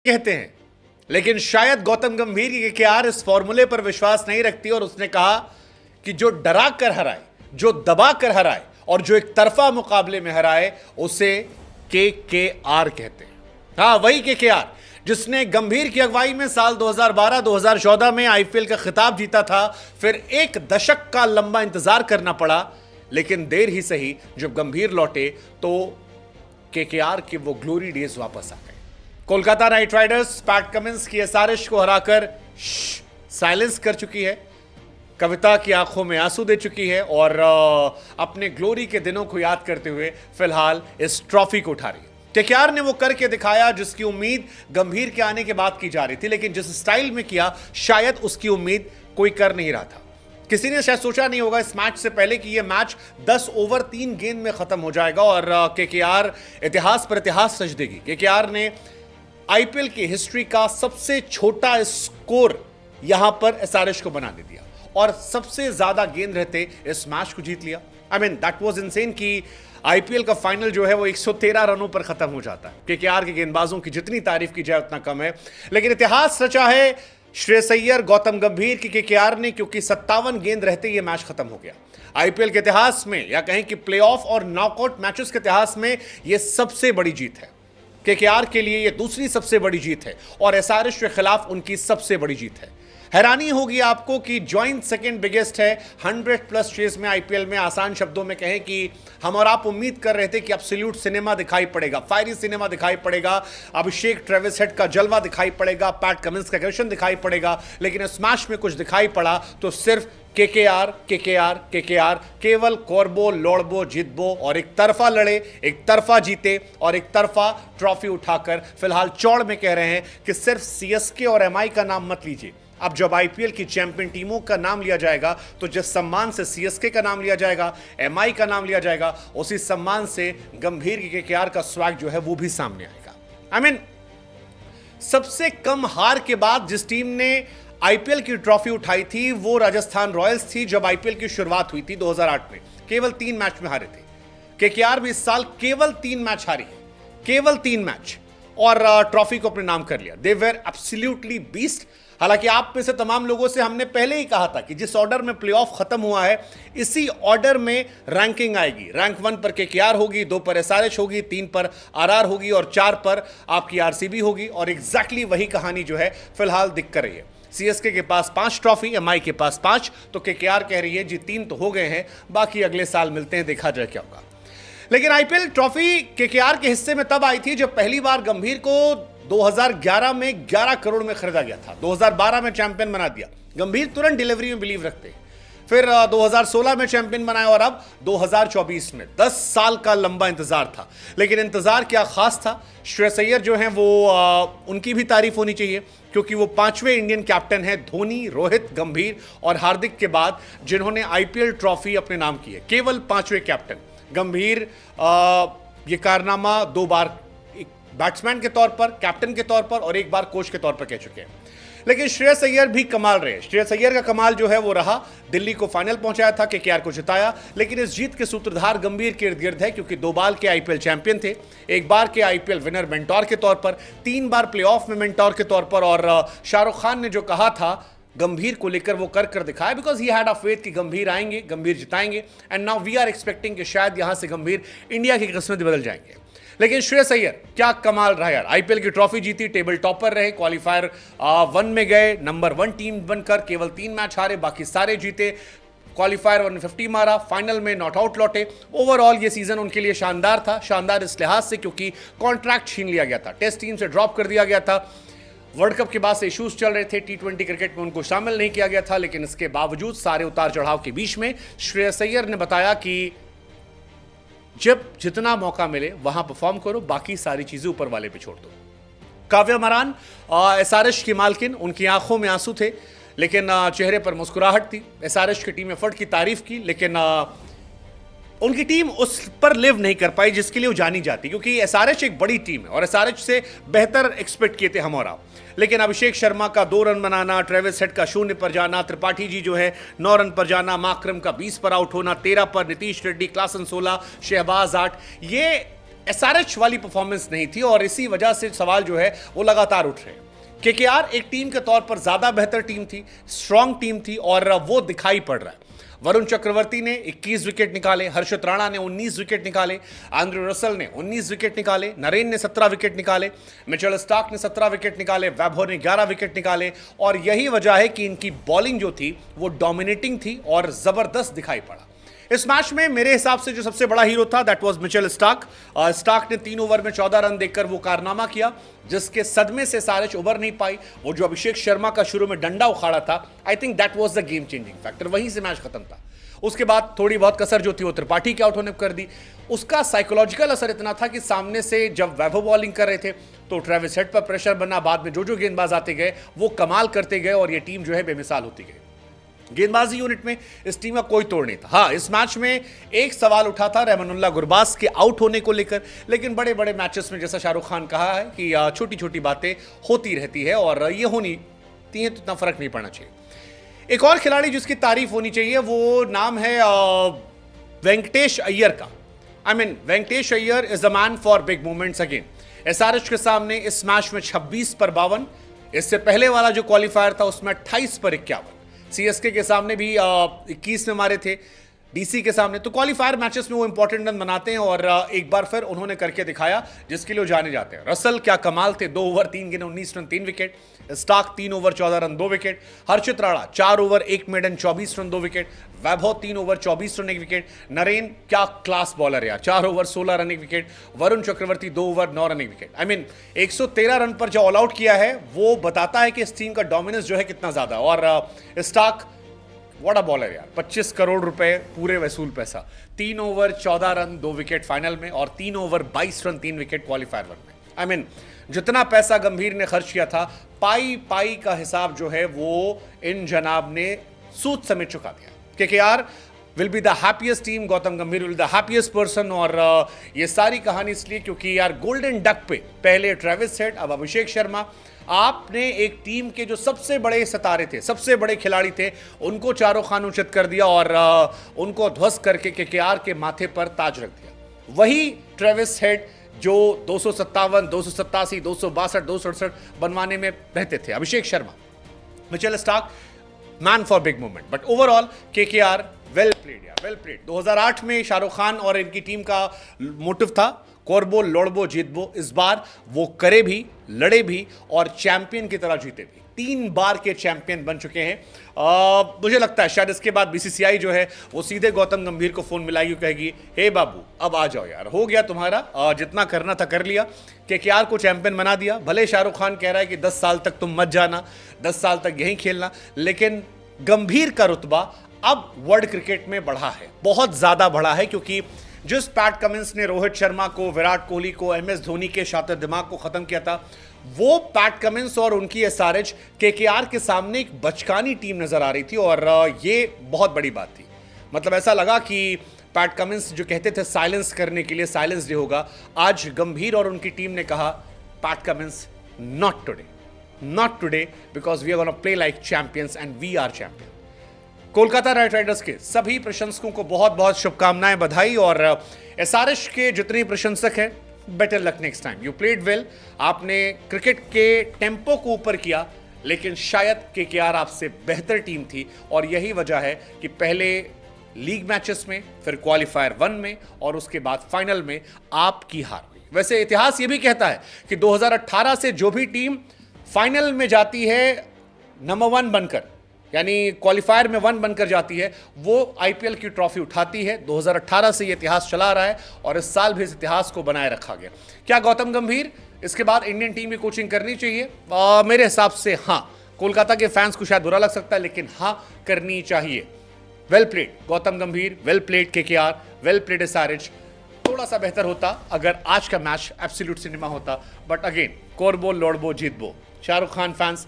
कहते हैं, लेकिन शायद गौतम गंभीर की केकेआर इस फॉर्मूले पर विश्वास नहीं रखती और उसने कहा कि जो डरा कर हराए, जो दबा कर हराए और जो एक तरफा मुकाबले में हराए उसे केकेआर कहते हैं। हां, वही केकेआर जिसने गंभीर की अगुवाई में साल 2012-2014 में आईपीएल का खिताब जीता था। फिर एक दशक का लंबा इंतजार करना पड़ा, लेकिन देर ही सही जब गंभीर लौटे तो केकेआर के वो ग्लोरी डेज वापस आ गए। Kolkata Knight Riders PAT Cummins की एसआरएच को हराकर साइलेंस कर चुकी है, कविता की आंखों में आंसू दे चुकी है और अपने ग्लोरी के दिनों को याद करते हुए फिलहाल इस ट्रॉफी को उठा रही है। केकेआर ने वो करके दिखाया जिसकी उम्मीद गंभीर के आने के बाद की जा रही थी, लेकिन जिस स्टाइल में किया शायद उसकी उम्मीद कोई कर नहीं रहा था। किसी ने शायद सोचा नहीं होगा इस मैच से पहले कि यह मैच 10 ओवर 3 गेंद में खत्म हो जाएगा और केकेआर इतिहास पर इतिहास सज देगी। केकेआर ने आईपीएल की हिस्ट्री का सबसे छोटा स्कोर यहां पर एसआरएच को बना दे दिया और सबसे ज्यादा गेंद रहते इस मैच को जीत लिया। I mean that was insane कि आईपीएल का फाइनल जो है वो 113 रनों पर खत्म हो जाता है। केकेआर के गेंदबाजों की जितनी तारीफ की जाए उतना कम है, लेकिन इतिहास रचा है श्रेयस अय्यर, गौतम गंभीर की केकेआर ने, क्योंकि 57 गेंद रहते ये मैच खत्म हो गया। आईपीएल के इतिहास में या कहें कि प्लेऑफ और नॉकआउट मैचेस के इतिहास में यह सबसे बड़ी जीत है। केकेआर के लिए यह दूसरी सबसे बड़ी जीत है और एसआरएच के खिलाफ उनकी सबसे बड़ी जीत है। हैरानी होगी आपको कि ज्वाइंट सेकंड बिगेस्ट है 100+ चेज में आईपीएल में। आसान शब्दों में कहें कि हम और आप उम्मीद कर रहे थे कि एब्सोल्यूट सिनेमा दिखाई पड़ेगा, फायरी सिनेमा दिखाई पड़ेगा, अभिषेक ट्रेविस हेड का जलवा दिखाई पड़ेगा, पैट कमिंस का एग्रेशन दिखाई पड़ेगा, लेकिन इस मैच में कुछ दिखाई पड़ा तो सिर्फ केकेआर केकेआर केकेआर, केवल कोरबो लोड़बो जितबो और एक तरफा लड़े, एक तरफा जीते और एक तरफा ट्रॉफी उठाकर फिलहाल चौड़ में कह रहे हैं कि सिर्फ सीएसके और एमआई का नाम मत लीजिए। अब जब आईपीएल की चैंपियन टीमों का नाम लिया जाएगा तो जिस सम्मान से सीएसके का नाम लिया जाएगा, एमआई का नाम लिया जाएगा, उसी सम्मान से गंभीर की केकेआर का स्वैग जो है वो भी सामने आएगा। आई मीन सबसे कम हार के बाद जिस टीम ने आईपीएल की ट्रॉफी उठाई थी वो राजस्थान रॉयल्स थी। जब आईपीएल की शुरुआत हुई थी 2008 में, केवल 3 मैच में हारे थे। केकेआर भी इस साल केवल 3 मैच हारी है, केवल 3 मैच, और ट्रॉफी को अपने नाम कर लिया। They were absolutely beast. हालांकि आप में से तमाम लोगों से हमने पहले ही कहा था कि जिस ऑर्डर में प्लेऑफ खत्म हुआ है इसी ऑर्डर में रैंकिंग आएगी। रैंक 1 पर केकेआर होगी, 2 पर एसआरएच होगी, 3 पर आरआर होगी और 4 पर आपकी आरसीबी होगी। और एग्जैक्टली वही कहानी जो है फिलहाल दिख कर रही है। सीएसके के पास 5 ट्रॉफी, एमआई के पास 5, तो केकेआर कह रही है जी 3 तो हो गए हैं, बाकी अगले साल मिलते हैं, देखा जाए क्या होगा। लेकिन आईपीएल ट्रॉफी केकेआर के हिस्से में तब आई थी जब पहली बार गंभीर को 2011 में 11 करोड़ में खरीदा गया था। 2012 में चैंपियन बना दिया। गंभीर तुरंत डिलीवरी में बिलीव रखते हैं। फिर 2016 में चैंपियन बनाया और अब 2024 में। 10 साल का लंबा इंतजार था, लेकिन इंतजार क्या खास था। श्रेयस अय्यर जो हैं वो उनकी भी तारीफ होनी चाहिए, क्योंकि वो 5वें इंडियन कैप्टन हैं धोनी, रोहित, गंभीर और हार्दिक के बाद जिन्होंने आईपीएल ट्रॉफी अपने नाम की है। केवल 5वें कैप्टन गंभीर ये कारनामा 2 बार बैट्समैन के तौर पर, कैप्टन के तौर पर और 1 बार कोच के तौर पर कह चुके हैं। लेकिन श्रेयस अय्यर भी कमाल रहे। श्रेयस अय्यर का कमाल जो है वो रहा, दिल्ली को फाइनल पहुंचाया था, केकेआर को जिताया। लेकिन इस जीत के सूत्रधार गंभीर के इर्द गिर्द है, क्योंकि 2 बार के आईपीएल चैंपियन थे, 1 बार के आईपीएल विनर मेंटोर के तौर पर, 3 बार प्लेऑफ में मेंटोर के तौर पर। और शाहरुख खान ने जो कहा था गंभीर को लेकर वो कर दिखाया, because he had a faith कि गंभीर आएंगे, गंभीर जिताएंगे। And now we are expecting कि शायद यहां से गंभीर इंडिया की किस्मत बदल जाएंगे। लेकिन श्रेयस अय्यर क्या कमाल रहा यार। आईपीएल की ट्रॉफी जीती, टेबल टॉपर रहे, क्वालिफायर 1 में गए, नंबर 1 टीम बनकर, केवल 3 मैच हारे, बाकी सारे जीते, क्वालिफायर 150 मारा, फाइनल में नॉट आउट लौटे। ओवरऑल ये सीजन उनके लिए शानदार था। शानदार इस लिहाज से क्योंकि कॉन्ट्रैक्ट छीन लिया गया था, टेस्ट टीम से ड्रॉप कर दिया गया था, वर्ल्ड कप के बाद से इश्यूज चल रहे थे, टी20 क्रिकेट में उनको शामिल नहीं किया गया था। लेकिन इसके बावजूद सारे उतार चढ़ाव के बीच में श्रेयस अय्यर ने बताया कि जब जितना मौका मिले वहां परफॉर्म करो, बाकी सारी चीजें ऊपर वाले पे छोड़ दो। काव्या मरान एसआरएच की मालकिन, उनकी आंखों में आंसू थे लेकिन चेहरे पर मुस्कुराहट थी। एसआरएच की टीम एफर्ट की तारीफ की, लेकिन उनकी टीम उस पर लिव नहीं कर पाई जिसके लिए वो जानी जाती, क्योंकि एसआरएच एक बड़ी टीम है और एसआरएच से बेहतर एक्सपेक्ट किए थे हम और आप। लेकिन अभिषेक शर्मा का 2 रन बनाना, ट्रेविस हेड का 0 पर जाना, त्रिपाठी जी जो है 9 रन पर जाना, माकरम का 20 पर आउट होना, 13 पर, नीतीश रेड्डी, क्लासन 16, शहबाज 8, ये एसआरएच वाली परफॉर्मेंस नहीं थी और इसी वजह से सवाल जो है वो लगातार उठ रहे हैं। केकेआर एक टीम के तौर पर ज्यादा बेहतर टीम थी, स्ट्रांग टीम थी और वो दिखाई पड़ रहा है। वरुण चक्रवर्ती ने 21 विकेट निकाले, हर्षित राणा ने 19 विकेट निकाले, एंड्रू रसल ने 19 विकेट निकाले, नरेन ने 17 विकेट निकाले, मिचेल स्टार्क ने 17 विकेट निकाले, वैभव ने 11 विकेट निकाले और यही वजह है कि इनकी बॉलिंग जो थी वो डोमिनेटिंग थी और जबरदस्त दिखाई पड़ा। इस मैच में मेरे हिसाब से जो सबसे बड़ा हीरो था that was Mitchell Starc. Starc ने 3 ओवर में 14 रन देकर वो कारनामा किया जिसके सदमे से सारेच उबर नहीं पाई। वो जो अभिषेक शर्मा का शुरू में डंडा उखाड़ा था, I think that was the game changing factor, वहीं से मैच खत्म था। उसके बाद थोड़ी बहुत कसर जो थी वो त्रिपाठी के आउट होने पर कर दी। उसका साइकोलॉजिकल असर इतना था कि सामने से जब वैभव बॉलिंग कर रहे थे तो ट्रेविस हेड पर प्रेशर बना, बाद में जो गेंदबाज आते गए वो कमाल करते गए और ये टीम जो है बेमिसाल होती गई। गेंदबाजी यूनिट में इस टीम का कोई तोड़ नहीं था। हाँ, इस मैच में एक सवाल उठा था रहमानुल्लाह गुरबाज के आउट होने को लेकर, लेकिन बड़े बड़े मैचेस में जैसा शाहरुख खान कहा है कि छोटी छोटी बातें होती रहती है और ये होनी है तो इतना फर्क नहीं पड़ना चाहिए। एक और खिलाड़ी जिसकी तारीफ होनी चाहिए वो नाम है वेंकटेश अय्यर का। Venkatesh Iyer is a man for big movements again. SRH के सामने इस मैच में 26 पर 52, इससे पहले वाला जो क्वालिफायर था उसमें 28 पर 51, सीएसके के सामने भी 21 में मारे थे, डीसी के सामने। तो क्वालिफायर मैचेस में वो इंपॉर्टेंट रन बनाते हैं और एक बार फिर उन्होंने करके दिखाया जिसके लिए वो जाने जाते हैं। रसल क्या कमाल थे, 2 ओवर 3 गेंद 19 run 3 wicket. Starc 3 over 14 run 2 wicket. Harshit Rana 4 over 1 maiden 24 run 2 wicket. Vaibhav 3 over 24 run 1 wicket. Narine क्या क्लास बॉलर यार, 4 over 16 run 1 wicket. Varun Chakravarthy 2 over 9 run 1 wicket. 113 run पर जो ऑल आउट किया है वो बताता है कि इस टीम का डोमिनेंस जो है कितना ज्यादा। और स्टार्क व्हाट अ बॉलर यार, 25 करोड़ रुपए पूरे वसूल पैसा। 3 ओवर 14 रन 2 विकेट फाइनल में और 3 over 22 run 3 wicket qualifier one में। जितना पैसा गंभीर ने खर्च किया था, पाई का हिसाब जो है वो इन जनाब ने सूद समेत चुका दिया। KKR will be the happiest team, Gautam गंभीर विल द हैप्पीएस्ट पर्सन। और ये सारी कहानी इसलिए क्योंकि यार गोल्डन डक पे पहले ट्रेविस हेड, अब अभिषेक शर्मा, आपने एक टीम के जो सबसे बड़े सितारे थे, सबसे बड़े खिलाड़ी थे, उनको चारों खानों-चित कर दिया और उनको ध्वस्त करके केकेआर के माथे पर ताज रख दिया। वही ट्रेविस हेड जो 257, 287, 262, 268 बनवाने में रहते थे। Abhishek Sharma, Mitchell Starc, man for big movement. But overall KKR well played यार, वेल प्लेड। 2008 में शाहरुख खान और इनकी टीम का मोटिव था कोरबो लोड़बो जीतबो। इस बार वो करे भी, लड़े भी और चैंपियन की तरह जीते भी। 3 बार के चैंपियन बन चुके हैं। मुझे लगता है शायद इसके बाद बीसीसीआई जो है वो सीधे गौतम गंभीर को फोन मिलाएगी, कहेगी हे बाबू अब आ जाओ यार, हो गया तुम्हारा, जितना करना था कर लिया। केकेआर को चैंपियन बना दिया। भले शाहरुख खान कह रहा है कि 10 साल तक तुम मत जाना, 10 साल तक यहीं खेलना, लेकिन गंभीर का रुतबा अब वर्ल्ड क्रिकेट में बढ़ा है, बहुत ज्यादा बढ़ा है। क्योंकि जिस पैट कमिंस ने रोहित शर्मा को, विराट कोहली को, एमएस धोनी के शातिर दिमाग को खत्म किया था, वो पैट कमिंस और उनकी एसआरएच केकेआर के सामने एक बचकानी टीम नजर आ रही थी और ये बहुत बड़ी बात थी। मतलब ऐसा लगा कि पैट कमिंस जो कहते थे साइलेंस करने के लिए साइलेंस डे होगा, आज गंभीर और उनकी टीम ने कहा Pat Cummins not today, not today, because we are gonna play like champions and we are champion. Kolkata Knight Riders के सभी प्रशंसकों को बहुत बहुत शुभकामनाएं, बधाई। और एसआरएच के जितने प्रशंसक हैं, better luck next time, you played well. आपने क्रिकेट के टेम्पो को ऊपर किया, लेकिन शायद केकेआर आपसे बेहतर टीम थी और यही वजह है कि पहले लीग मैचेस में, फिर क्वालिफायर 1 में और उसके बाद फाइनल में आपकी हार हुई। वैसे इतिहास यह भी कहता है कि 2018 से जो भी टीम फाइनल में जाती है नंबर 1 बनकर, यानी क्वालिफायर में 1 बनकर जाती है, वो आईपीएल की ट्रॉफी उठाती है। 2018 से ये इतिहास चला रहा है और इस साल भी इस इतिहास को बनाए रखा गया। क्या गौतम गंभीर इसके बाद इंडियन टीम की कोचिंग करनी चाहिए? मेरे हिसाब से हाँ। कोलकाता के फैंस को शायद बुरा लग सकता है, लेकिन हाँ, करनी चाहिए। Well played Gautam Gambhir, well played KKR, well played SRH. थोड़ा सा बेहतर होता अगर आज का मैच एब्सोल्यूट सिनेमा होता, बट अगेन कोरबो लोड़बो जीतबो। शाहरुख खान फैंस